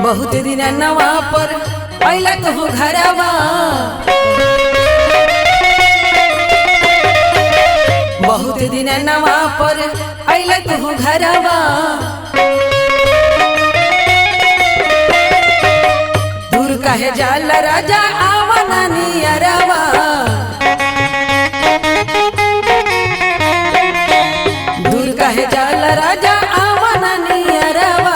बहुत दिन नवा पर अइला तू घरवा, बहुत दिन नवा पर अइला तू घरवा। दूर कहे जाल राजा आवन नियरवा, दूर कहे जाल राजा आवन नियरवा।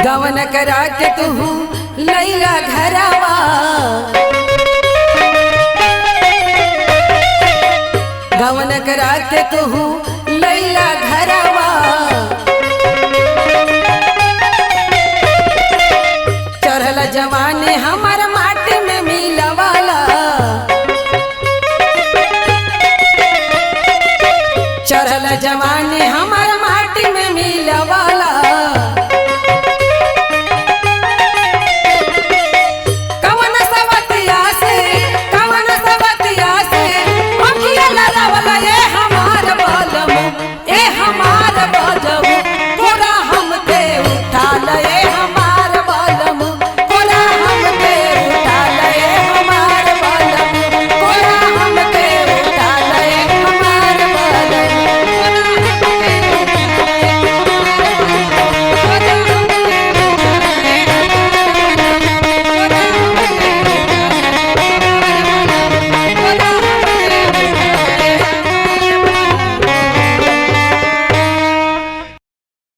गवन करा के तू लैला घरवा, गवन करा के तू लैला घरवा। चढ़ल जवानी हम